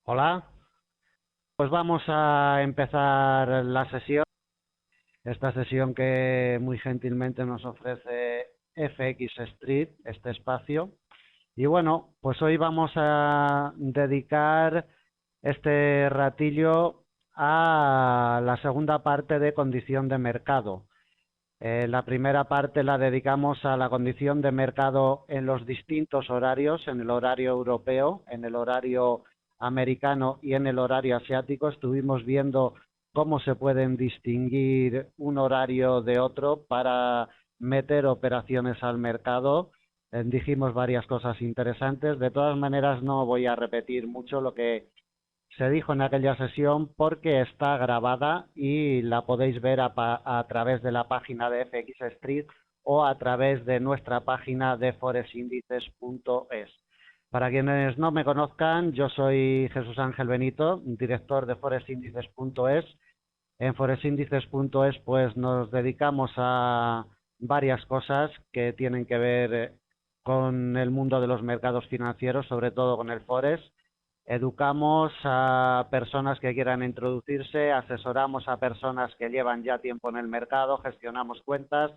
Hola, pues vamos a empezar la sesión, esta sesión que muy gentilmente nos ofrece FX Street, este espacio. Y bueno, pues hoy vamos a dedicar este ratillo a la segunda parte de condición de mercado. La primera parte la dedicamos a la condición de mercado en los distintos horarios, en el horario europeo, en el horario americano y en el horario asiático. Estuvimos viendo cómo se pueden distinguir un horario de otro para meter operaciones al mercado. Dijimos varias cosas interesantes. De todas maneras, no voy a repetir mucho lo que se dijo en aquella sesión porque está grabada y la podéis ver a través de la página de FX Street o a través de nuestra página de foresindices.es. Para quienes no me conozcan, yo soy Jesús Ángel Benito, director de foresindices.es. En foresindices.es pues nos dedicamos a varias cosas que tienen que ver con el mundo de los mercados financieros, sobre todo con el Forex. Educamos a personas que quieran introducirse, asesoramos a personas que llevan ya tiempo en el mercado, gestionamos cuentas,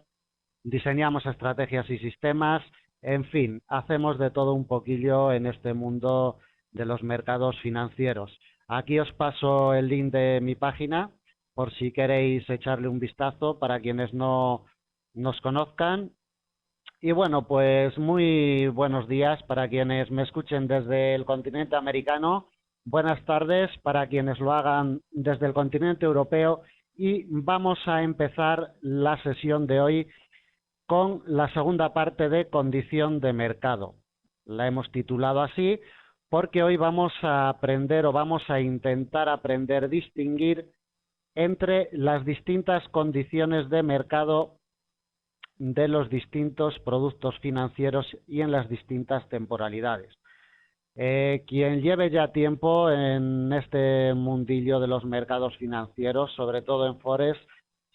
diseñamos estrategias y sistemas, en fin, hacemos de todo un poquillo en este mundo de los mercados financieros. Aquí os paso el link de mi página por si queréis echarle un vistazo para quienes no nos conozcan. Y bueno, pues muy buenos días para quienes me escuchen desde el continente americano, buenas tardes para quienes lo hagan desde el continente europeo y vamos a empezar la sesión de hoy con la segunda parte de condición de mercado. La hemos titulado así porque hoy vamos a aprender o vamos a intentar aprender a distinguir entre las distintas condiciones de mercado de los distintos productos financieros y en las distintas temporalidades. Quien lleve ya tiempo en este mundillo de los mercados financieros, sobre todo en Forex,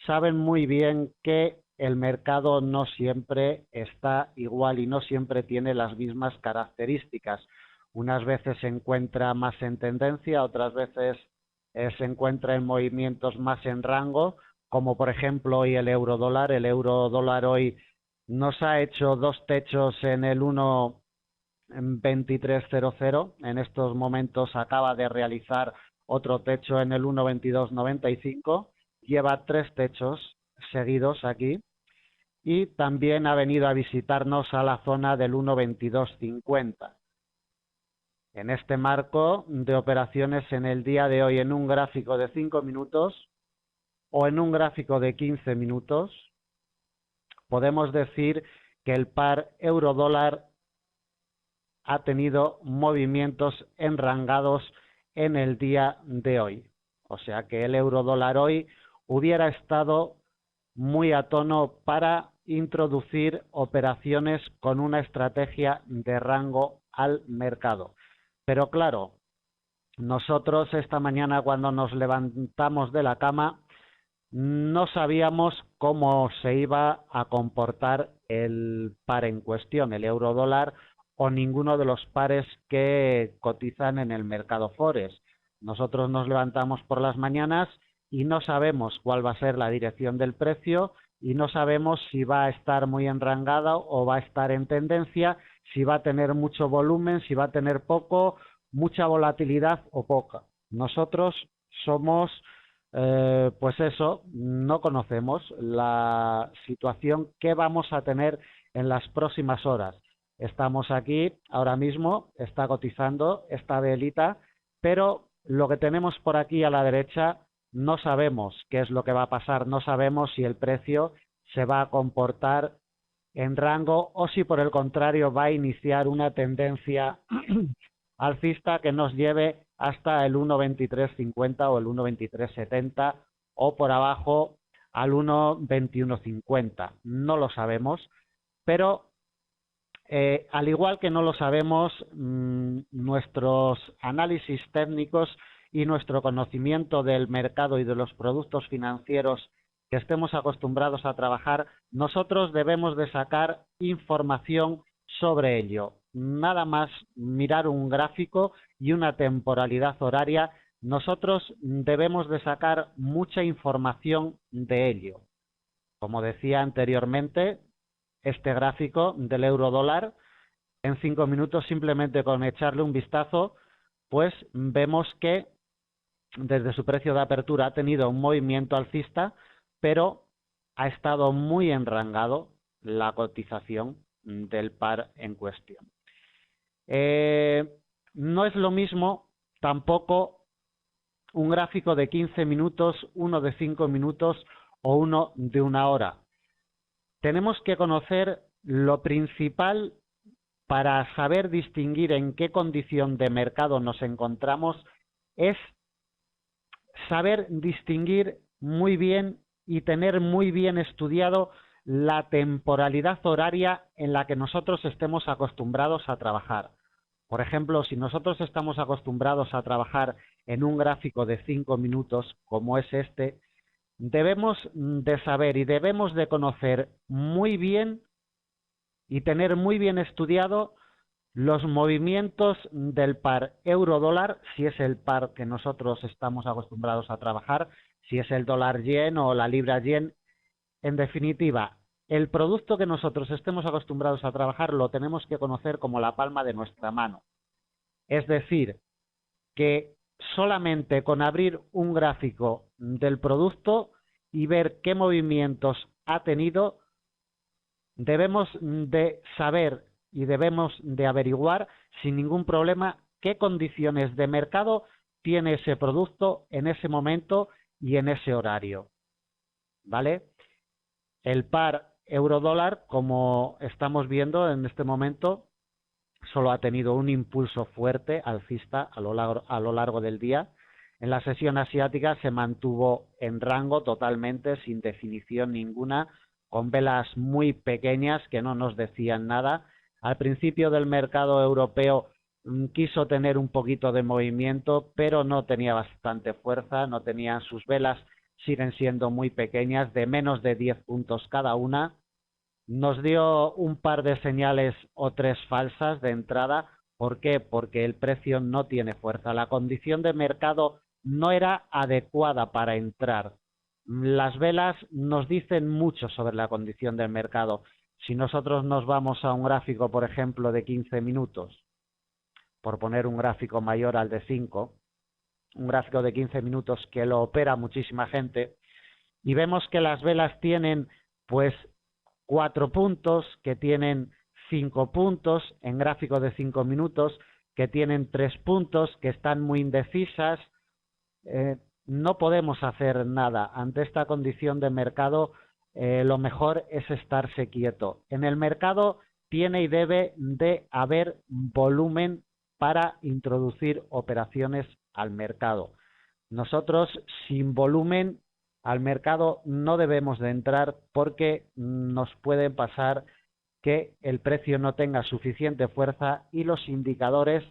saben muy bien que el mercado no siempre está igual y no siempre tiene las mismas características. Unas veces se encuentra más en tendencia, otras veces se encuentra en movimientos más en rango, como por ejemplo hoy el euro dólar. El euro dólar hoy nos ha hecho dos techos en el 1,2300. En estos momentos acaba de realizar otro techo en el 1,2295. Lleva tres techos seguidos aquí y también ha venido a visitarnos a la zona del 1,2250. En este marco de operaciones en el día de hoy en un gráfico de 5 minutos o en un gráfico de 15 minutos, podemos decir que el par euro-dólar ha tenido movimientos enrangados en el día de hoy. O sea que el euro-dólar hoy hubiera estado muy a tono para introducir operaciones con una estrategia de rango al mercado. Pero claro, nosotros esta mañana cuando nos levantamos de la cama no sabíamos cómo se iba a comportar el par en cuestión, el euro dólar o ninguno de los pares que cotizan en el mercado Forex. Nosotros nos levantamos por las mañanas y no sabemos cuál va a ser la dirección del precio y no sabemos si va a estar muy enrangada o va a estar en tendencia, si va a tener mucho volumen, si va a tener poco, mucha volatilidad o poca. Nosotros somos pues eso, no conocemos la situación que vamos a tener en las próximas horas. Estamos aquí ahora mismo, está cotizando esta velita, pero lo que tenemos por aquí a la derecha no sabemos qué es lo que va a pasar, no sabemos si el precio se va a comportar en rango o si por el contrario va a iniciar una tendencia alcista que nos lleve hasta el 1,2350 o el 1,2370 o por abajo al 1,2150. No lo sabemos, pero al igual que no lo sabemos, nuestros análisis técnicos y nuestro conocimiento del mercado y de los productos financieros que estemos acostumbrados a trabajar, nosotros debemos de sacar información sobre ello. Nada más mirar un gráfico y una temporalidad horaria, nosotros debemos de sacar mucha información de ello. Como decía anteriormente, este gráfico del euro dólar, en 5 minutos, simplemente con echarle un vistazo, pues vemos que desde su precio de apertura ha tenido un movimiento alcista, pero ha estado muy enrangado la cotización del par en cuestión. No es lo mismo tampoco un gráfico de 15 minutos, uno de 5 minutos o uno de 1 hora. Tenemos que conocer lo principal para saber distinguir en qué condición de mercado nos encontramos, es saber distinguir muy bien y tener muy bien estudiado la temporalidad horaria en la que nosotros estemos acostumbrados a trabajar. Por ejemplo, si nosotros estamos acostumbrados a trabajar en un gráfico de 5 minutos, como es este, debemos de saber y debemos de conocer muy bien y tener muy bien estudiado los movimientos del par euro-dólar, si es el par que nosotros estamos acostumbrados a trabajar, si es el dólar-yen o la libra-yen. En definitiva, el producto que nosotros estemos acostumbrados a trabajar lo tenemos que conocer como la palma de nuestra mano. Es decir, que solamente con abrir un gráfico del producto y ver qué movimientos ha tenido, debemos de saber y debemos de averiguar sin ningún problema qué condiciones de mercado tiene ese producto en ese momento y en ese horario. ¿Vale? El par euro-dólar, como estamos viendo en este momento, solo ha tenido un impulso fuerte alcista a lo largo del día. En la sesión asiática se mantuvo en rango totalmente, sin definición ninguna, con velas muy pequeñas que no nos decían nada. Al principio del mercado europeo quiso tener un poquito de movimiento, pero no tenía bastante fuerza, no tenían sus velas, siguen siendo muy pequeñas, de menos de 10 puntos cada una. Nos dio un par de señales o 3 falsas de entrada. ¿Por qué? Porque el precio no tiene fuerza. La condición de mercado no era adecuada para entrar. Las velas nos dicen mucho sobre la condición del mercado. Si nosotros nos vamos a un gráfico, por ejemplo, de 15 minutos, por poner un gráfico mayor al de 5, un gráfico de 15 minutos que lo opera muchísima gente, y vemos que las velas tienen pues 4 puntos, que tienen 5 puntos en gráfico de 5 minutos, que tienen 3 puntos, que están muy indecisas. No podemos hacer nada ante esta condición de mercado. Lo mejor es estarse quieto. En el mercado tiene y debe de haber volumen para introducir operaciones al mercado. Nosotros sin volumen al mercado no debemos de entrar porque nos puede pasar que el precio no tenga suficiente fuerza y los indicadores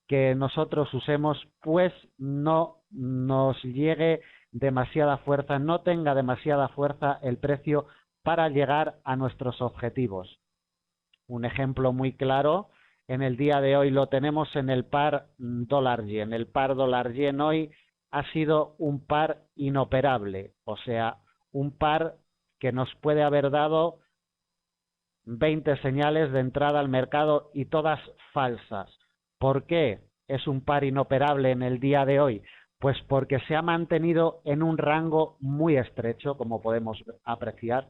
que nosotros usemos pues no nos llegue demasiada fuerza, no tenga demasiada fuerza el precio para llegar a nuestros objetivos. Un ejemplo muy claro en el día de hoy lo tenemos en el par dólar-yen. El par dólar-yen hoy ha sido un par inoperable, o sea, un par que nos puede haber dado 20 señales de entrada al mercado y todas falsas. ¿Por qué es un par inoperable en el día de hoy? Pues porque se ha mantenido en un rango muy estrecho, como podemos apreciar.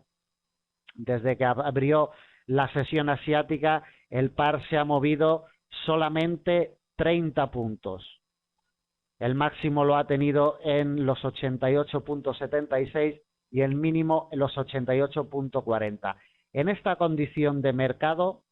Desde que abrió la sesión asiática, el par se ha movido solamente 30 puntos. El máximo lo ha tenido en los 88.76 y el mínimo en los 88.40. En esta condición de mercado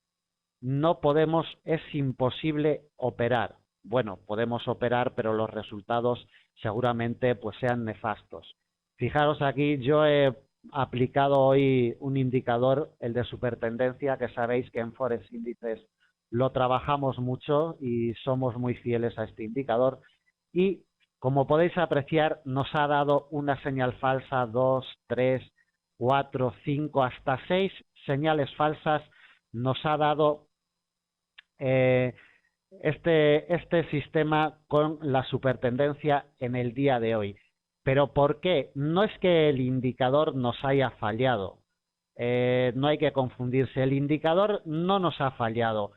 no podemos, es imposible operar. Bueno, podemos operar, pero los resultados seguramente pues sean nefastos. Fijaros aquí, yo he aplicado hoy un indicador, el de supertendencia, que sabéis que en Forex Índices lo trabajamos mucho y somos muy fieles a este indicador. Y como podéis apreciar, nos ha dado una señal falsa, 2, 3, 4, 5, hasta 6 señales falsas nos ha dado este sistema con la supertendencia en el día de hoy. ¿Pero por qué? No es que el indicador nos haya fallado. No hay que confundirse. El indicador no nos ha fallado.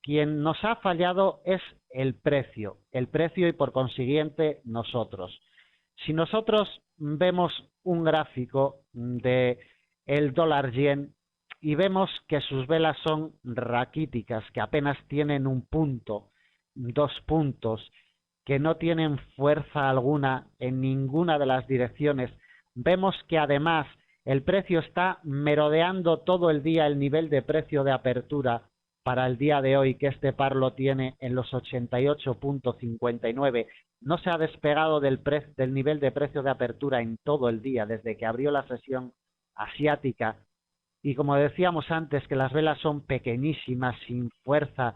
Quien nos ha fallado es el precio y por consiguiente nosotros. Si nosotros vemos un gráfico de el dólar yen y vemos que sus velas son raquíticas, que apenas tienen un punto, 2 puntos, que no tienen fuerza alguna en ninguna de las direcciones, vemos que además el precio está merodeando todo el día el nivel de precio de apertura para el día de hoy, que este par lo tiene en los 88.59. No se ha despegado del nivel de precio de apertura en todo el día, desde que abrió la sesión asiática. Y como decíamos antes, que las velas son pequeñísimas, sin fuerza,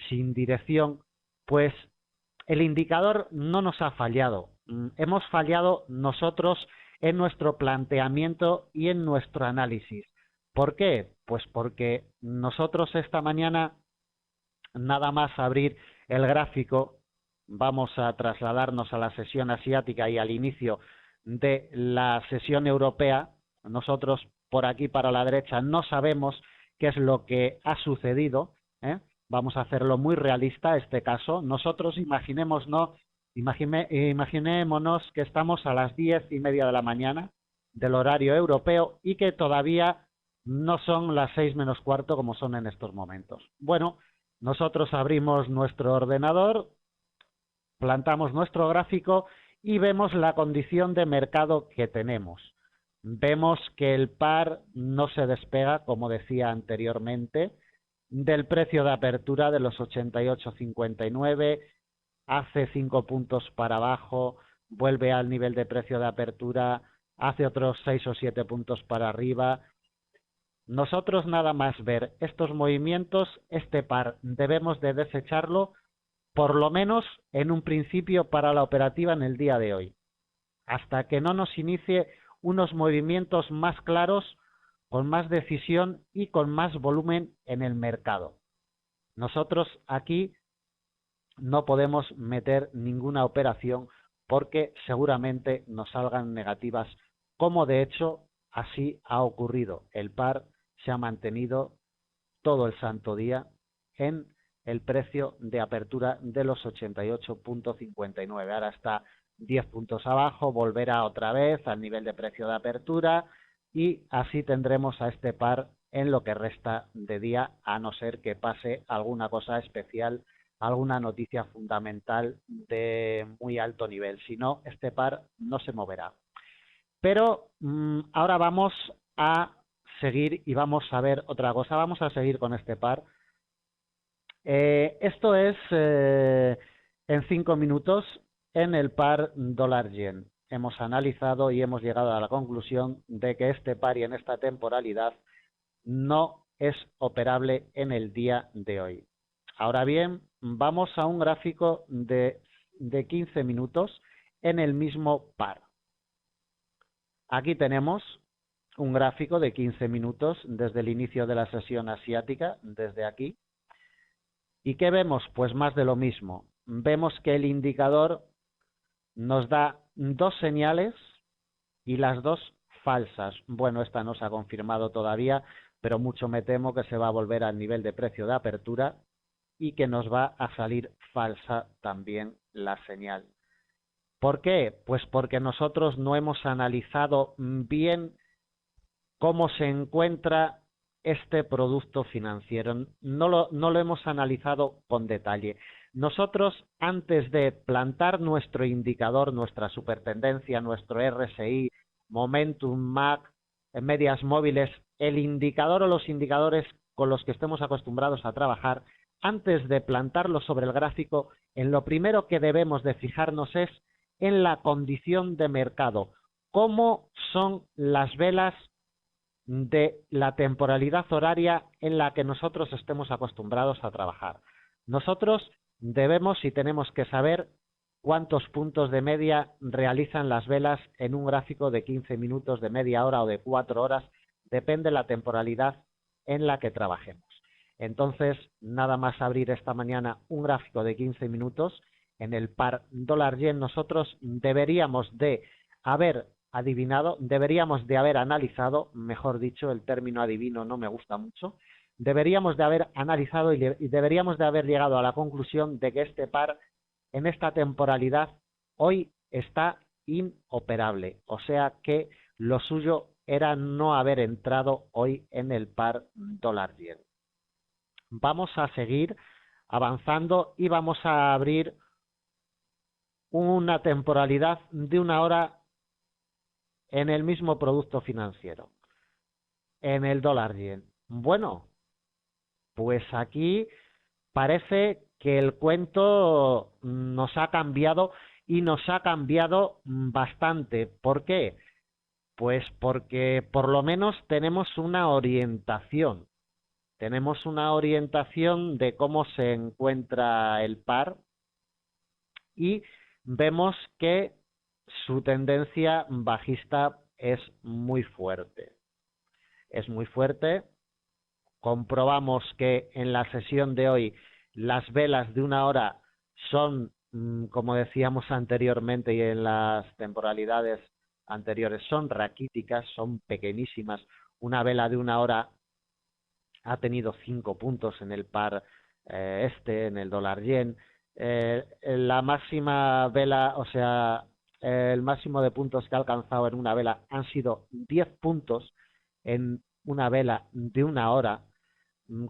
sin dirección, pues el indicador no nos ha fallado. Hemos fallado nosotros en nuestro planteamiento y en nuestro análisis. ¿Por qué? Pues porque nosotros esta mañana, nada más abrir el gráfico, vamos a trasladarnos a la sesión asiática y al inicio de la sesión europea. Nosotros por aquí para la derecha no sabemos qué es lo que ha sucedido, ¿eh? Vamos a hacerlo muy realista este caso. Nosotros imaginémonos que estamos a las 10:30 de la mañana del horario europeo y que todavía no son las 6 menos cuarto como son en estos momentos. Bueno, nosotros abrimos nuestro ordenador, plantamos nuestro gráfico y vemos la condición de mercado que tenemos. Vemos que el par no se despega, como decía anteriormente, del precio de apertura de los 88.59, hace 5 puntos para abajo, vuelve al nivel de precio de apertura, hace otros 6 o 7 puntos para arriba. Nosotros nada más ver estos movimientos, este par debemos de desecharlo, por lo menos en un principio para la operativa en el día de hoy, hasta que no nos inicie unos movimientos más claros, con más decisión y con más volumen en el mercado. Nosotros aquí no podemos meter ninguna operación porque seguramente nos salgan negativas, como de hecho así ha ocurrido. El par se ha mantenido todo el santo día en el precio de apertura de los 88.59. Ahora está 10 puntos abajo, volverá otra vez al nivel de precio de apertura y así tendremos a este par en lo que resta de día, a no ser que pase alguna cosa especial, alguna noticia fundamental de muy alto nivel. Si no, este par no se moverá. Pero ahora vamos a seguir y vamos a ver otra cosa. Vamos a seguir con este par. Esto es en 5 minutos en el par dólar-yen. Hemos analizado y hemos llegado a la conclusión de que este par y en esta temporalidad no es operable en el día de hoy. Ahora bien, vamos a un gráfico de 15 minutos en el mismo par. Aquí tenemos un gráfico de 15 minutos desde el inicio de la sesión asiática, desde aquí. ¿Y qué vemos? Pues más de lo mismo. Vemos que el indicador nos da dos señales y las dos falsas. Bueno, esta no se ha confirmado todavía, pero mucho me temo que se va a volver al nivel de precio de apertura y que nos va a salir falsa también la señal. ¿Por qué? Pues porque nosotros no hemos analizado bien cómo se encuentra este producto financiero. No lo hemos analizado con detalle. Nosotros, antes de plantar nuestro indicador, nuestra supertendencia, nuestro RSI, Momentum, MAC, medias móviles, el indicador o los indicadores con los que estemos acostumbrados a trabajar, antes de plantarlo sobre el gráfico, en lo primero que debemos de fijarnos es en la condición de mercado. ¿Cómo son las velas de la temporalidad horaria en la que nosotros estemos acostumbrados a trabajar? Nosotros debemos y tenemos que saber cuántos puntos de media realizan las velas en un gráfico de 15 minutos, de media hora o de 4 horas, depende de la temporalidad en la que trabajemos. Entonces, nada más abrir esta mañana un gráfico de 15 minutos en el par dólar-yen, nosotros deberíamos de haber adivinado, deberíamos de haber analizado, mejor dicho, el término adivino no me gusta mucho, deberíamos de haber analizado y deberíamos de haber llegado a la conclusión de que este par en esta temporalidad hoy está inoperable, o sea que lo suyo era no haber entrado hoy en el par dólar-yen. Vamos a seguir avanzando y vamos a abrir una temporalidad de una hora en el mismo producto financiero, en el dólar-yen. Bueno, pues aquí parece que el cuento nos ha cambiado y nos ha cambiado bastante. ¿Por qué? Pues porque por lo menos tenemos una orientación. Tenemos una orientación de cómo se encuentra el par y vemos que su tendencia bajista es muy fuerte. Es muy fuerte. Comprobamos que en la sesión de hoy las velas de una hora son, como decíamos anteriormente y en las temporalidades anteriores, son raquíticas, son pequeñísimas. Una vela de una hora ha tenido 5 puntos en el par en el dólar yen. La máxima vela, o sea, el máximo de puntos que ha alcanzado en una vela han sido 10 puntos en una vela de una hora.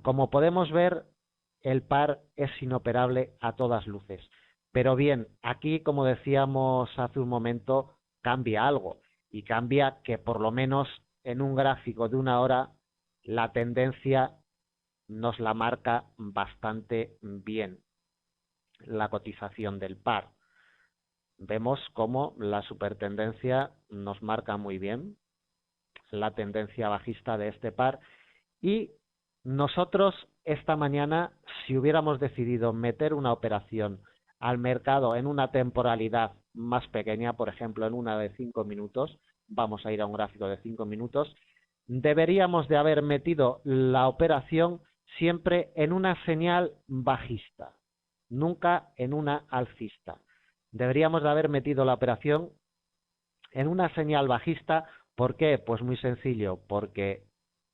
Como podemos ver, el par es inoperable a todas luces. Pero bien, aquí, como decíamos hace un momento, cambia algo. Y cambia que por lo menos en un gráfico de una hora la tendencia nos la marca bastante bien, la cotización del par. Vemos cómo la supertendencia nos marca muy bien la tendencia bajista de este par y nosotros esta mañana, si hubiéramos decidido meter una operación al mercado en una temporalidad más pequeña, por ejemplo en una de 5 minutos, vamos a ir a un gráfico de 5 minutos, deberíamos de haber metido la operación siempre en una señal bajista, nunca en una alcista. Deberíamos de haber metido la operación en una señal bajista. ¿Por qué? Pues muy sencillo, porque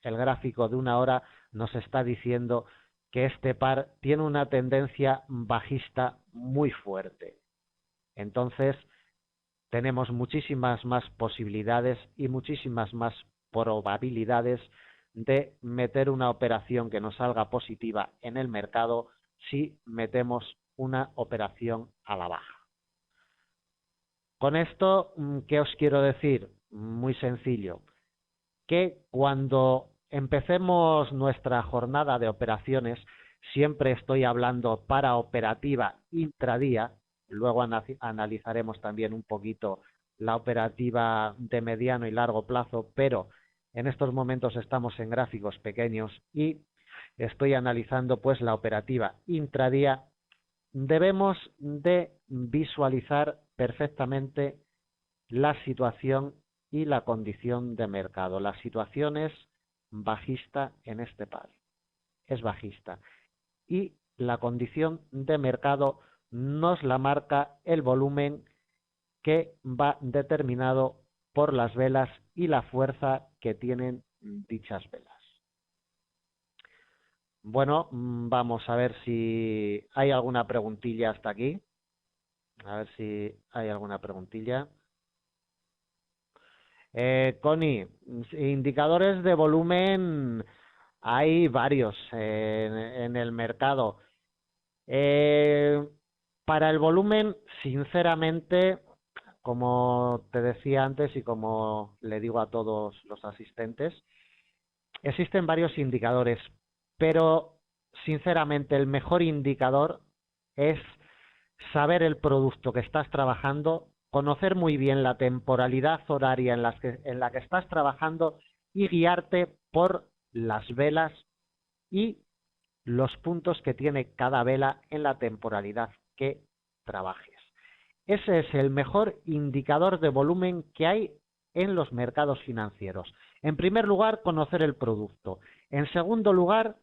el gráfico de una hora nos está diciendo que este par tiene una tendencia bajista muy fuerte. Entonces, tenemos muchísimas más posibilidades y muchísimas más probabilidades de meter una operación que nos salga positiva en el mercado si metemos una operación a la baja. Con esto, ¿qué os quiero decir? Muy sencillo, que cuando empecemos nuestra jornada de operaciones, siempre estoy hablando para operativa intradía, luego analizaremos también un poquito la operativa de mediano y largo plazo, pero en estos momentos estamos en gráficos pequeños y estoy analizando pues la operativa intradía. Debemos de visualizar perfectamente la situación y la condición de mercado. La situación es bajista en este par, es bajista. Y la condición de mercado nos la marca el volumen que va determinado por las velas y la fuerza que tienen dichas velas. Bueno, vamos a ver si hay alguna preguntilla hasta aquí. A ver si hay alguna preguntilla. Connie, indicadores de volumen hay varios en el mercado. Para el volumen, sinceramente, como te decía antes y como le digo a todos los asistentes, existen varios indicadores, pero sinceramente el mejor indicador es saber el producto que estás trabajando, conocer muy bien la temporalidad horaria en la que estás trabajando y guiarte por las velas y los puntos que tiene cada vela en la temporalidad que trabajes. Ese es el mejor indicador de volumen que hay en los mercados financieros. En primer lugar, conocer el producto. En segundo lugar,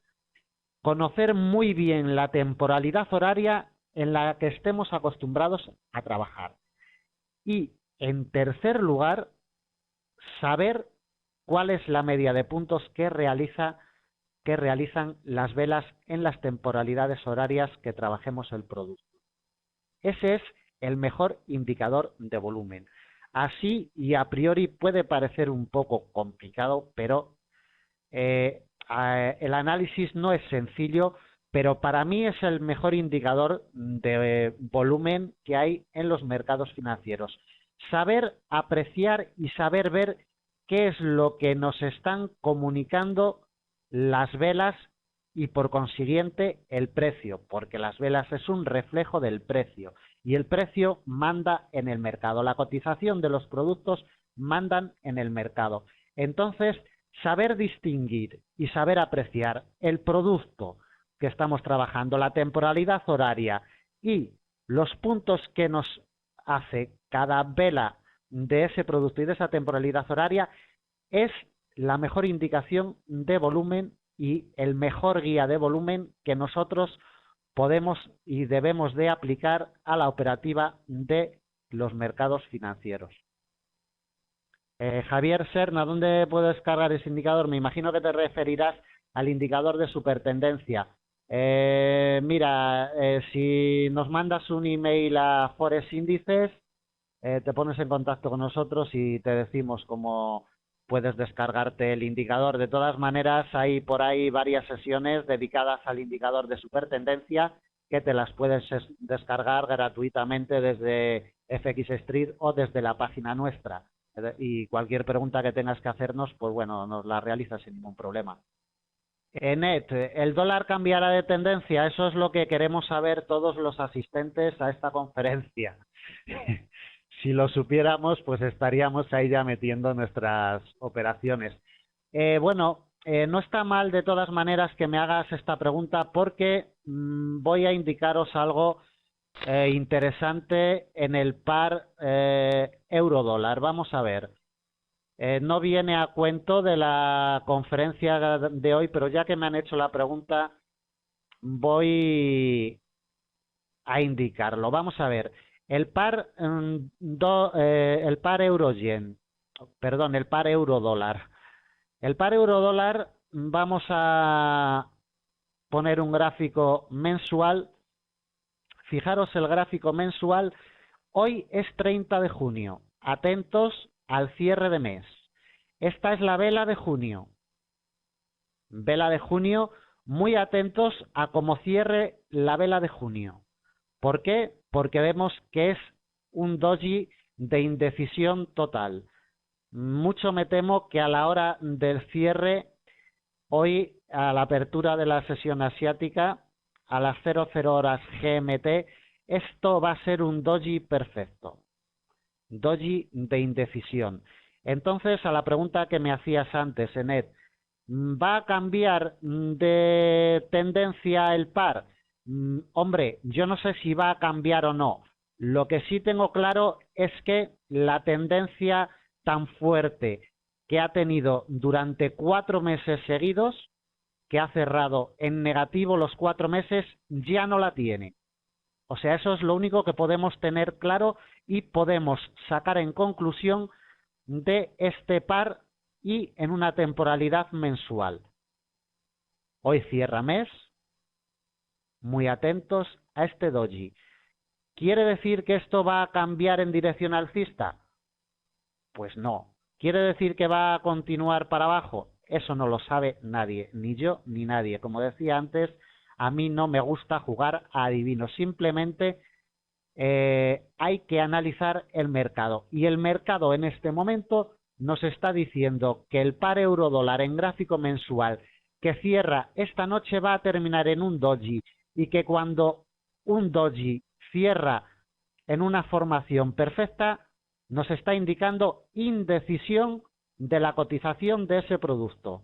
conocer muy bien la temporalidad horaria en la que estemos acostumbrados a trabajar. Y, en tercer lugar, saber cuál es la media de puntos que realizan las velas en las temporalidades horarias que trabajemos el producto. Ese es el mejor indicador de volumen. Así y a priori puede parecer un poco complicado, pero el análisis no es sencillo, pero para mí es el mejor indicador de volumen que hay en los mercados financieros. Saber apreciar y saber ver qué es lo que nos están comunicando las velas y por consiguiente el precio, porque las velas es un reflejo del precio y el precio manda en el mercado. La cotización de los productos mandan en el mercado. Entonces, saber distinguir y saber apreciar el producto que estamos trabajando, la temporalidad horaria y los puntos que nos hace cada vela de ese producto y de esa temporalidad horaria es la mejor indicación de volumen y el mejor guía de volumen que nosotros podemos y debemos de aplicar a la operativa de los mercados financieros. Javier Serna, ¿dónde puedo descargar ese indicador? Me imagino que te referirás al indicador de supertendencia. Mira, si nos mandas un email a Forex Índices, te pones en contacto con nosotros y te decimos cómo puedes descargarte el indicador. De todas maneras, hay por ahí varias sesiones dedicadas al indicador de supertendencia que te las puedes descargar gratuitamente desde FX Street o desde la página nuestra. Y cualquier pregunta que tengas que hacernos, pues bueno, nos la realizas sin ningún problema. Enet, ¿el dólar cambiará de tendencia? Eso es lo que queremos saber todos los asistentes a esta conferencia. Si lo supiéramos, pues estaríamos ahí ya metiendo nuestras operaciones. No está mal de todas maneras que me hagas esta pregunta porque voy a indicaros algo interesante en el par euro-dólar. Vamos a ver. No viene a cuento de la conferencia de hoy, pero ya que me han hecho la pregunta, voy a indicarlo. Vamos a ver. El par euro-yen, perdón, el par euro-dólar. El par euro-dólar, vamos a poner un gráfico mensual. Fijaros el gráfico mensual. Hoy es 30 de junio. Atentos al cierre de mes. Esta es la vela de junio. Vela de junio, muy atentos a cómo cierre la vela de junio. ¿Por qué? Porque vemos que es un doji de indecisión total. Mucho me temo que a la hora del cierre, hoy a la apertura de la sesión asiática, a las 00 horas GMT, esto va a ser un doji perfecto. Doji de indecisión. Entonces, a la pregunta que me hacías antes, Enet, ¿va a cambiar de tendencia el par? Hombre, yo no sé si va a cambiar o no. Lo que sí tengo claro es que la tendencia tan fuerte que ha tenido durante 4 meses seguidos, que ha cerrado en negativo los 4 meses, ya no la tiene. O sea, eso es lo único que podemos tener claro y podemos sacar en conclusión de este par y en una temporalidad mensual. Hoy cierra mes. Muy atentos a este doji. ¿Quiere decir que esto va a cambiar en dirección alcista? Pues no. ¿Quiere decir que va a continuar para abajo? Eso no lo sabe nadie, ni yo ni nadie. Como decía antes, a mí no me gusta jugar a adivinos. Simplemente hay que analizar el mercado. Y el mercado en este momento nos está diciendo que el par euro-dólar en gráfico mensual que cierra esta noche va a terminar en un doji. Y que cuando un doji cierra en una formación perfecta, nos está indicando indecisión de la cotización de ese producto.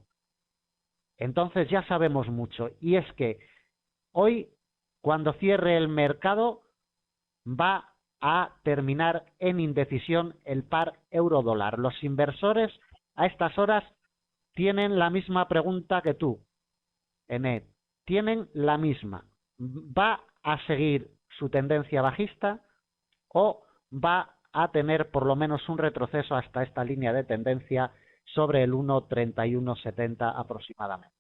Entonces ya sabemos mucho. Y es que hoy, cuando cierre el mercado, va a terminar en indecisión el par euro-dólar. Los inversores a estas horas tienen la misma pregunta que tú, Enet. tienen la misma. ¿Va a seguir su tendencia bajista o va a tener por lo menos un retroceso hasta esta línea de tendencia sobre el 1.3170 aproximadamente?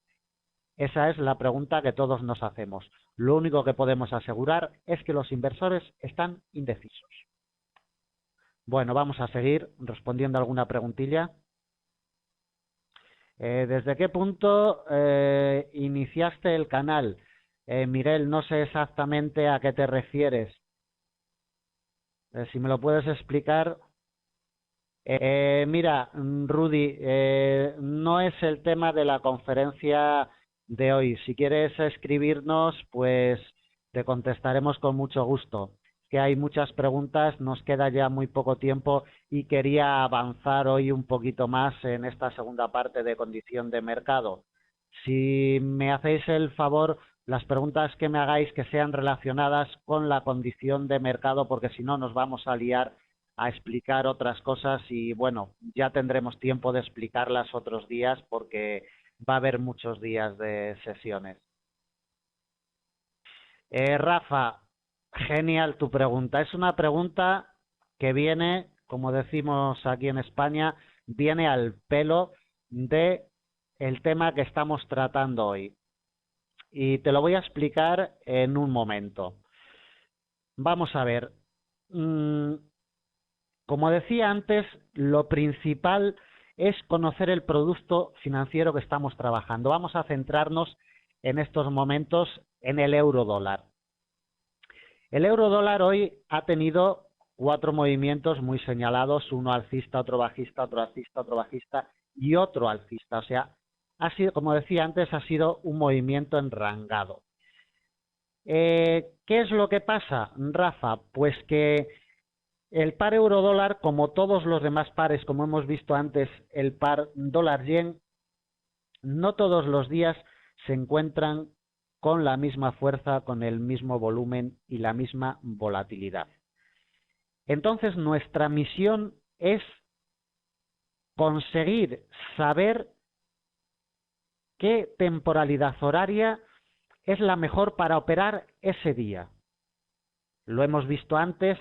Esa es la pregunta que todos nos hacemos. Lo único que podemos asegurar es que los inversores están indecisos. Bueno, vamos a seguir respondiendo alguna preguntilla. ¿Desde qué punto iniciaste el canal? Miguel, no sé exactamente a qué te refieres. Si me lo puedes explicar. Mira, Rudy, no es el tema de la conferencia de hoy. Si quieres escribirnos, pues te contestaremos con mucho gusto. Que hay muchas preguntas, nos queda ya muy poco tiempo y quería avanzar hoy un poquito más en esta segunda parte de condición de mercado. Si me hacéis el favor, las preguntas que me hagáis que sean relacionadas con la condición de mercado, porque si no nos vamos a liar a explicar otras cosas y bueno, ya tendremos tiempo de explicarlas otros días porque va a haber muchos días de sesiones. Rafa, genial tu pregunta. Es una pregunta que viene, como decimos aquí en España, viene al pelo de el tema que estamos tratando hoy. Y te lo voy a explicar en un momento. Vamos a ver. Como decía antes, lo principal es conocer el producto financiero que estamos trabajando. Vamos a centrarnos en estos momentos en el euro dólar. El euro dólar hoy ha tenido 4 movimientos muy señalados, uno alcista, otro bajista, otro alcista, otro bajista y otro alcista. O sea, ha sido, como decía antes, ha sido un movimiento enrangado. ¿Qué es lo que pasa, Rafa? Pues que el par euro-dólar, como todos los demás pares, como hemos visto antes, el par dólar-yen, no todos los días se encuentran con la misma fuerza, con el mismo volumen y la misma volatilidad. Entonces, nuestra misión es conseguir saber qué temporalidad horaria es la mejor para operar ese día. Lo hemos visto antes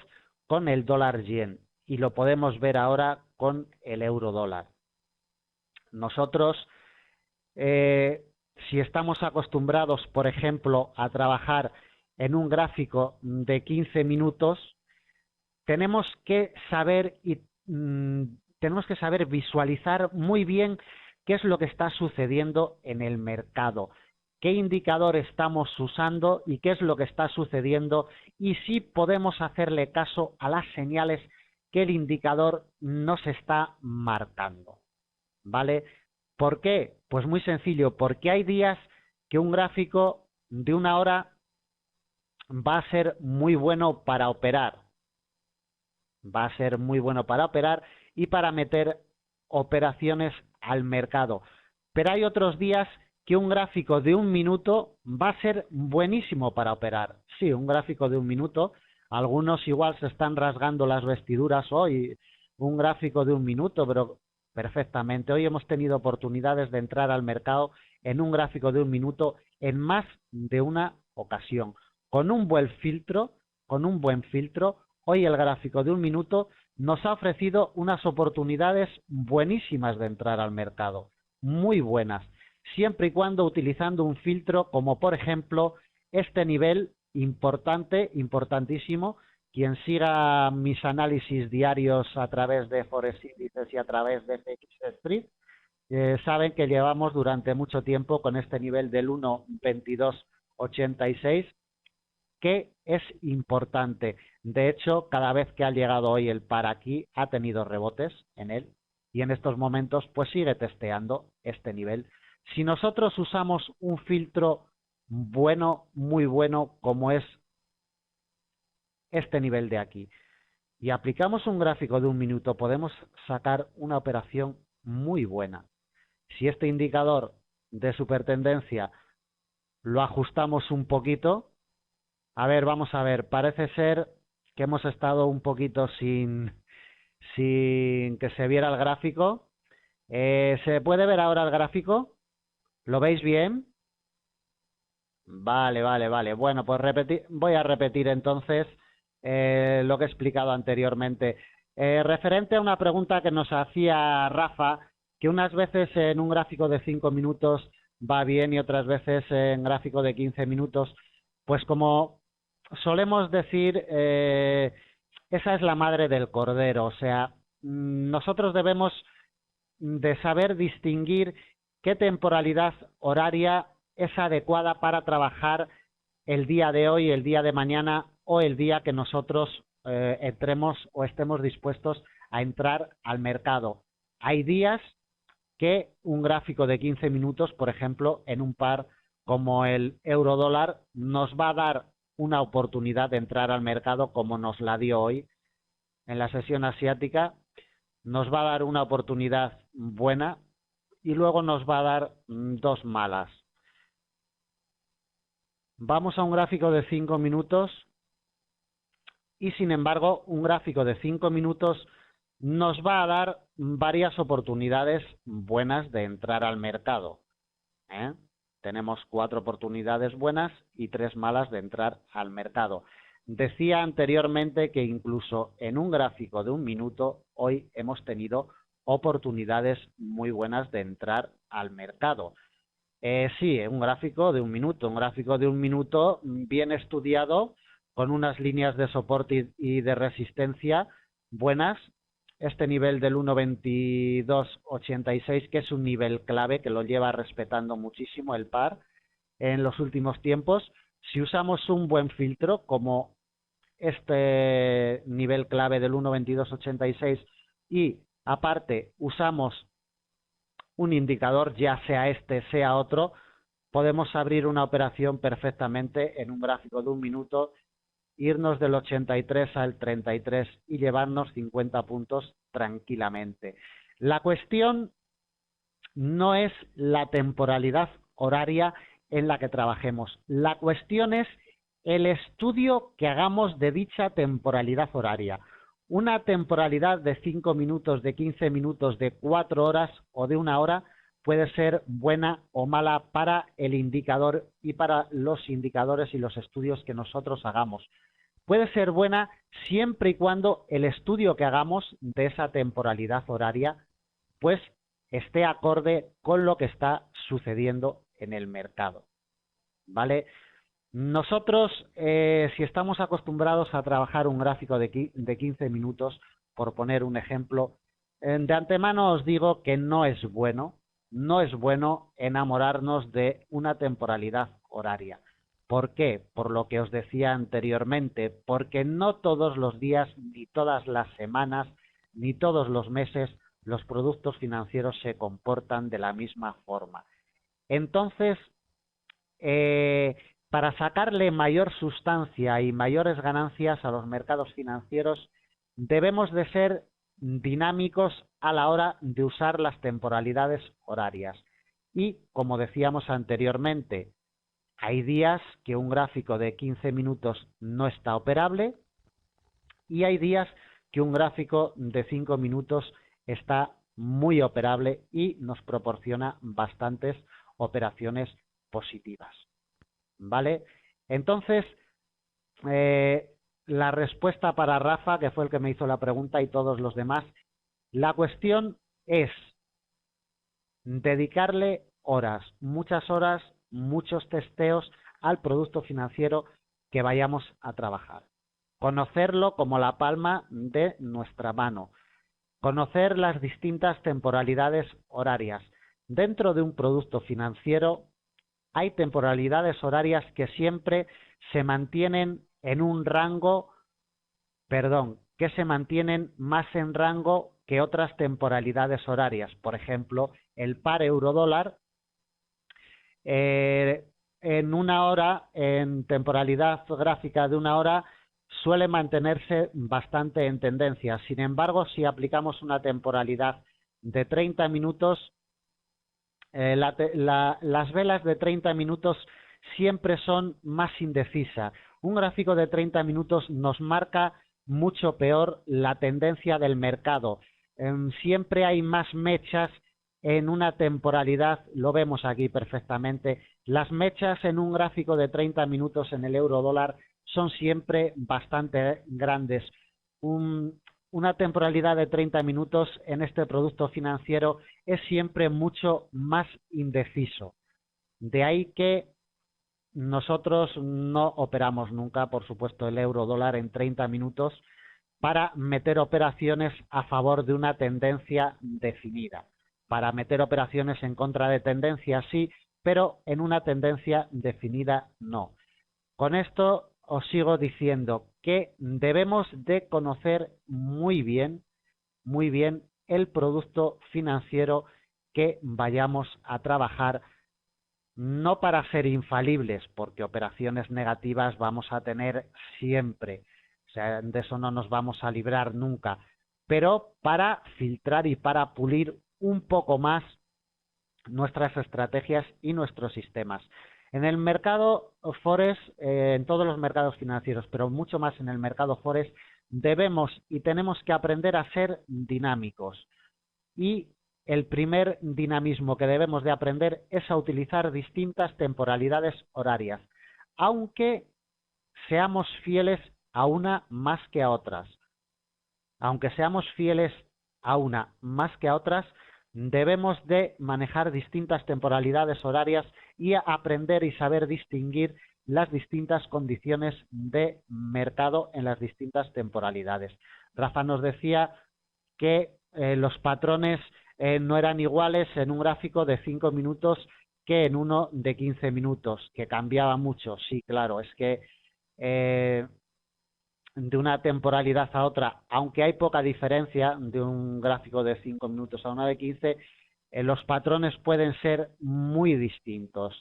con el dólar yen y lo podemos ver ahora con el euro dólar. Nosotros, si estamos acostumbrados, por ejemplo, a trabajar en un gráfico de 15 minutos, tenemos que saber visualizar muy bien qué es lo que está sucediendo en el mercado, qué indicador estamos usando y qué es lo que está sucediendo y si podemos hacerle caso a las señales que el indicador nos está marcando. ¿Vale? ¿Por qué? Pues muy sencillo, porque hay días que un gráfico de 1 hora va a ser muy bueno para operar. Va a ser muy bueno para operar y para meter operaciones al mercado. Pero hay otros días que un gráfico de 1 minuto va a ser buenísimo para operar. Sí, un gráfico de 1 minuto. Algunos igual se están rasgando las vestiduras hoy. Un gráfico de 1 minuto, pero perfectamente. Hoy hemos tenido oportunidades de entrar al mercado en un gráfico de 1 minuto en más de una ocasión. Con un buen filtro, hoy el gráfico de 1 minuto nos ha ofrecido unas oportunidades buenísimas de entrar al mercado. Muy buenas. Siempre y cuando utilizando un filtro como por ejemplo este nivel importante, importantísimo. Quien siga mis análisis diarios a través de Forex Índices y a través de FX Street, saben que llevamos durante mucho tiempo con este nivel del 1.2286, que es importante. De hecho, cada vez que ha llegado hoy el par aquí, ha tenido rebotes en él y en estos momentos pues sigue testeando este nivel. Si nosotros usamos un filtro bueno, muy bueno, como es este nivel de aquí, y aplicamos un gráfico de 1 minuto, podemos sacar una operación muy buena. Si este indicador de supertendencia lo ajustamos un poquito, a ver, vamos a ver, parece ser que hemos estado un poquito sin que se viera el gráfico. ¿Se puede ver ahora el gráfico? ¿Lo veis bien? Vale, vale, vale. Bueno, pues voy a repetir entonces lo que he explicado anteriormente. Referente a una pregunta que nos hacía Rafa, que unas veces en un gráfico de 5 minutos va bien y otras veces en gráfico de 15 minutos, pues como solemos decir, esa es la madre del cordero. O sea, nosotros debemos de saber distinguir qué temporalidad horaria es adecuada para trabajar el día de hoy, el día de mañana o el día que nosotros entremos o estemos dispuestos a entrar al mercado. Hay días que un gráfico de 15 minutos, por ejemplo, en un par como el euro dólar, nos va a dar una oportunidad de entrar al mercado como nos la dio hoy en la sesión asiática, nos va a dar una oportunidad buena y luego nos va a dar dos malas. Vamos a un gráfico de 5 minutos y sin embargo un gráfico de 5 minutos nos va a dar varias oportunidades buenas de entrar al mercado. Tenemos 4 oportunidades buenas y 3 malas de entrar al mercado. Decía anteriormente que incluso en un gráfico de 1 minuto hoy hemos tenido oportunidades muy buenas de entrar al mercado. Sí, un gráfico de 1 minuto, un gráfico de 1 minuto bien estudiado, con unas líneas de soporte y de resistencia buenas. Este nivel del 1.2286, que es un nivel clave que lo lleva respetando muchísimo el par en los últimos tiempos. Si usamos un buen filtro como este nivel clave del 1.2286 y aparte usamos un indicador, ya sea este, sea otro, podemos abrir una operación perfectamente en un gráfico de 1 minuto, irnos del 83 al 33 y llevarnos 50 puntos tranquilamente. La cuestión no es la temporalidad horaria en la que trabajemos. La cuestión es el estudio que hagamos de dicha temporalidad horaria. Una temporalidad de 5 minutos, de 15 minutos, de 4 horas o de 1 hora puede ser buena o mala para el indicador y para los indicadores y los estudios que nosotros hagamos. Puede ser buena siempre y cuando el estudio que hagamos de esa temporalidad horaria pues esté acorde con lo que está sucediendo en el mercado. ¿Vale? Nosotros, si estamos acostumbrados a trabajar un gráfico de 15 minutos, por poner un ejemplo, de antemano os digo que no es bueno enamorarnos de una temporalidad horaria. ¿Por qué? Por lo que os decía anteriormente, porque no todos los días, ni todas las semanas, ni todos los meses, los productos financieros se comportan de la misma forma. Entonces, para sacarle mayor sustancia y mayores ganancias a los mercados financieros, debemos de ser dinámicos a la hora de usar las temporalidades horarias. Y, como decíamos anteriormente, hay días que un gráfico de 15 minutos no está operable y hay días que un gráfico de 5 minutos está muy operable y nos proporciona bastantes operaciones positivas. ¿Vale? Entonces, la respuesta para Rafa, que fue el que me hizo la pregunta, y todos los demás, la cuestión es dedicarle horas, muchas horas, muchos testeos al producto financiero que vayamos a trabajar. Conocerlo como la palma de nuestra mano. Conocer las distintas temporalidades horarias. Dentro de un producto financiero hay temporalidades horarias que siempre se mantienen en un rango, que se mantienen más en rango que otras temporalidades horarias. Por ejemplo, el par euro-dólar en 1 hora, en temporalidad gráfica de 1 hora, suele mantenerse bastante en tendencia. Sin embargo, si aplicamos una temporalidad de 30 minutos, las velas de 30 minutos siempre son más indecisas. Un gráfico de 30 minutos nos marca mucho peor la tendencia del mercado. Siempre hay más mechas en una temporalidad, lo vemos aquí perfectamente, las mechas en un gráfico de 30 minutos en el euro dólar son siempre bastante grandes. Una temporalidad de 30 minutos en este producto financiero es siempre mucho más indeciso. De ahí que nosotros no operamos nunca, por supuesto, el euro dólar en 30 minutos para meter operaciones a favor de una tendencia definida. Para meter operaciones en contra de tendencia sí, pero en una tendencia definida no. Con esto os sigo diciendo que debemos de conocer muy bien el producto financiero que vayamos a trabajar, no para ser infalibles, porque operaciones negativas vamos a tener siempre, o sea, de eso no nos vamos a librar nunca, pero para filtrar y para pulir un poco más nuestras estrategias y nuestros sistemas. En el mercado Forex, en todos los mercados financieros, pero mucho más en el mercado Forex, debemos y tenemos que aprender a ser dinámicos. Y el primer dinamismo que debemos de aprender es a utilizar distintas temporalidades horarias, aunque seamos fieles a una más que a otras. Aunque seamos fieles a una más que a otras, debemos de manejar distintas temporalidades horarias y aprender y saber distinguir las distintas condiciones de mercado en las distintas temporalidades. Rafa nos decía que los patrones no eran iguales en un gráfico de 5 minutos que en uno de 15 minutos, que cambiaba mucho. Sí, claro, es que de una temporalidad a otra, aunque hay poca diferencia de un gráfico de 5 minutos a uno de 15, los patrones pueden ser muy distintos.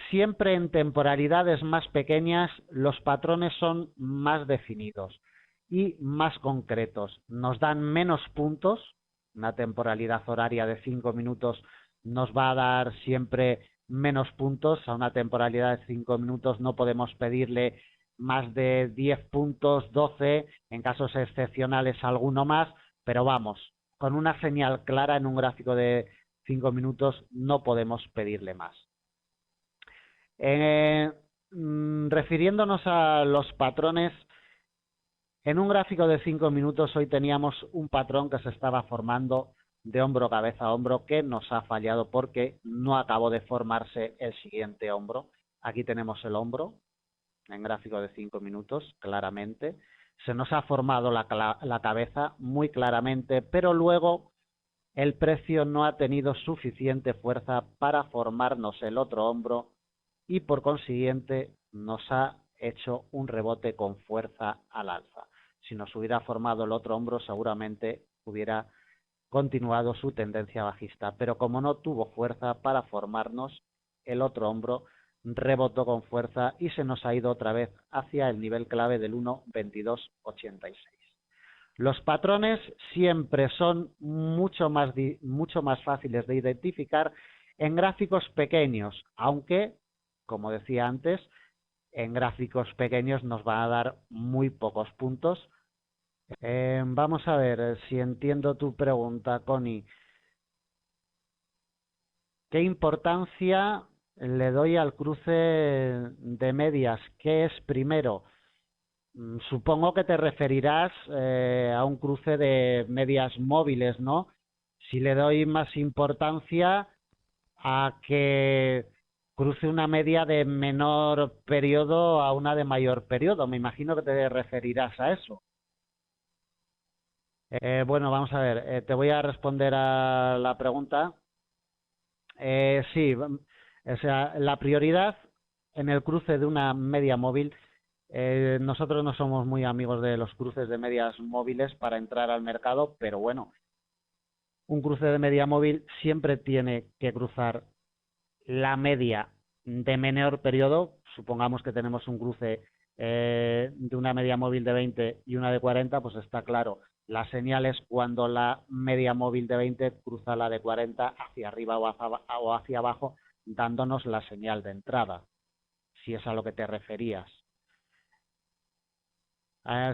Siempre en temporalidades más pequeñas los patrones son más definidos y más concretos. Nos dan menos puntos. Una temporalidad horaria de 5 minutos nos va a dar siempre menos puntos. A una temporalidad de 5 minutos no podemos pedirle más de 10 puntos, 12, en casos excepcionales alguno más, pero vamos, con una señal clara en un gráfico de 5 minutos no podemos pedirle más. Refiriéndonos a los patrones, en un gráfico de 5 minutos hoy teníamos un patrón que se estaba formando de hombro, cabeza, hombro, que nos ha fallado porque no acabó de formarse el siguiente hombro. Aquí tenemos el hombro en gráfico de 5 minutos, claramente. Se nos ha formado la cabeza muy claramente, pero luego el precio no ha tenido suficiente fuerza para formarnos el otro hombro y por consiguiente nos ha hecho un rebote con fuerza al alza. Si nos hubiera formado el otro hombro, seguramente hubiera continuado su tendencia bajista, pero como no tuvo fuerza para formarnos el otro hombro, rebotó con fuerza y se nos ha ido otra vez hacia el nivel clave del 1.2286. Los patrones siempre son mucho más fáciles de identificar en gráficos pequeños, aunque, como decía antes, en gráficos pequeños nos van a dar muy pocos puntos. Vamos a ver si entiendo tu pregunta, Connie. ¿Qué importancia le doy al cruce de medias? ¿Qué es primero? Supongo que te referirás a un cruce de medias móviles, ¿no? Si le doy más importancia a que cruce una media de menor periodo a una de mayor periodo. Me imagino que te referirás a eso. Bueno, vamos a ver, te voy a responder a la pregunta. Sí, o sea, la prioridad en el cruce de una media móvil, nosotros no somos muy amigos de los cruces de medias móviles para entrar al mercado, pero bueno, un cruce de media móvil siempre tiene que cruzar la media de menor periodo. Supongamos que tenemos un cruce de una media móvil de 20 y una de 40, pues está claro. La señal es cuando la media móvil de 20 cruza la de 40 hacia arriba o hacia abajo, dándonos la señal de entrada, si es a lo que te referías.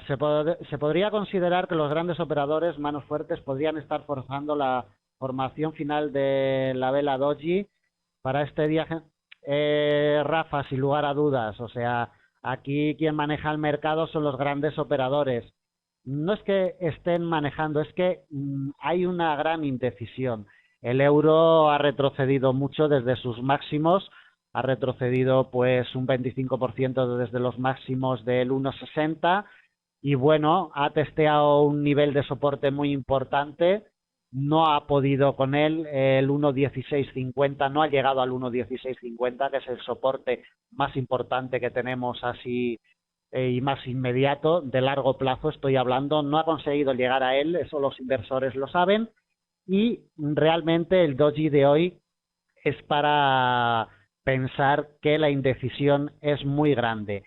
Se podría considerar que los grandes operadores, manos fuertes, podrían estar forzando la formación final de la vela doji para este día, Rafa, sin lugar a dudas. O sea, aquí quien maneja el mercado son los grandes operadores. No es que estén manejando, es que hay una gran indecisión. El euro ha retrocedido mucho desde sus máximos, ha retrocedido pues un 25% desde los máximos del 1,60 y bueno, ha testeado un nivel de soporte muy importante, no ha podido con él, el 1,1650 no ha llegado al 1,1650, que es el soporte más importante que tenemos así y más inmediato, de largo plazo estoy hablando, no ha conseguido llegar a él, eso los inversores lo saben, y realmente el doji de hoy es para pensar que la indecisión es muy grande.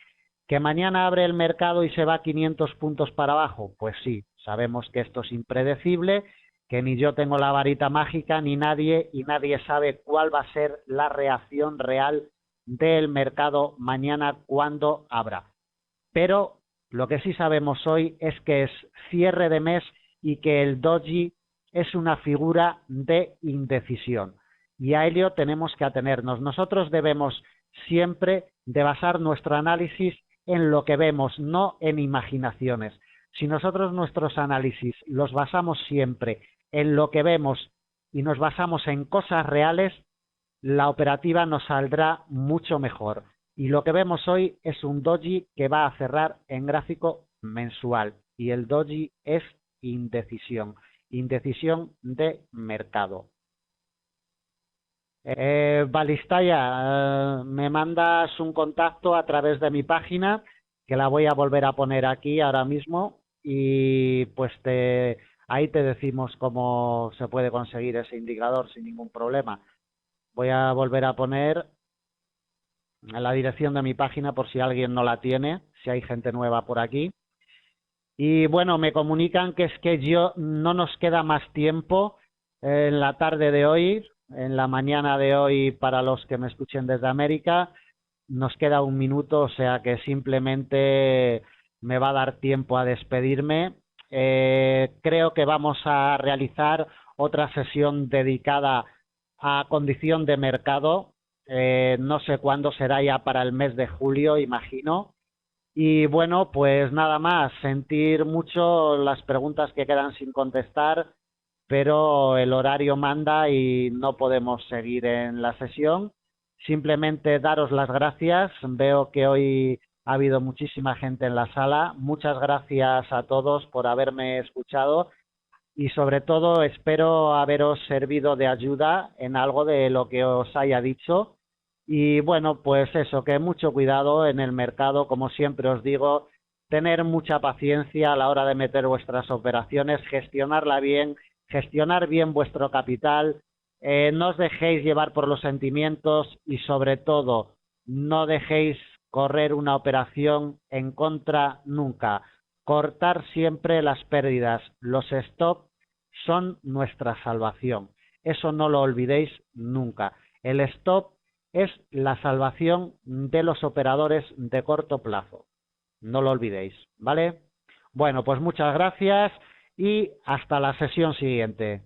¿Que mañana abre el mercado y se va 500 puntos para abajo? Pues sí, sabemos que esto es impredecible, que ni yo tengo la varita mágica, ni nadie, y nadie sabe cuál va a ser la reacción real del mercado mañana cuando abra. Pero lo que sí sabemos hoy es que es cierre de mes y que el doji es una figura de indecisión. Y a ello tenemos que atenernos. Nosotros debemos siempre de basar nuestro análisis en lo que vemos, no en imaginaciones. Si nosotros nuestros análisis los basamos siempre en lo que vemos y nos basamos en cosas reales, la operativa nos saldrá mucho mejor. Y lo que vemos hoy es un doji que va a cerrar en gráfico mensual. Y el doji es indecisión, indecisión de mercado. Balistaya, me mandas un contacto a través de mi página, que la voy a volver a poner aquí ahora mismo, y pues ahí te decimos cómo se puede conseguir ese indicador sin ningún problema. Voy a volver a poner la dirección de mi página por si alguien no la tiene, si hay gente nueva por aquí. Y bueno, me comunican que es que no nos queda más tiempo en la tarde de hoy, en la mañana de hoy para los que me escuchen desde América, nos queda un minuto, o sea que simplemente me va a dar tiempo a despedirme. Creo que vamos a realizar otra sesión dedicada a condición de mercado. No sé cuándo será, ya para el mes de julio, imagino. Y bueno, pues nada más, sentir mucho las preguntas que quedan sin contestar, pero el horario manda y no podemos seguir en la sesión. Simplemente daros las gracias. Veo que hoy ha habido muchísima gente en la sala. Muchas gracias a todos por haberme escuchado y sobre todo espero haberos servido de ayuda en algo de lo que os haya dicho. Y bueno, pues eso, que mucho cuidado en el mercado, como siempre os digo, tener mucha paciencia a la hora de meter vuestras operaciones, gestionarla bien, gestionar bien vuestro capital, no os dejéis llevar por los sentimientos y sobre todo no dejéis correr una operación en contra nunca. Cortar siempre las pérdidas, los stop son nuestra salvación. Eso no lo olvidéis nunca. El stop es la salvación de los operadores de corto plazo. No lo olvidéis, ¿vale? Bueno, pues muchas gracias y hasta la sesión siguiente.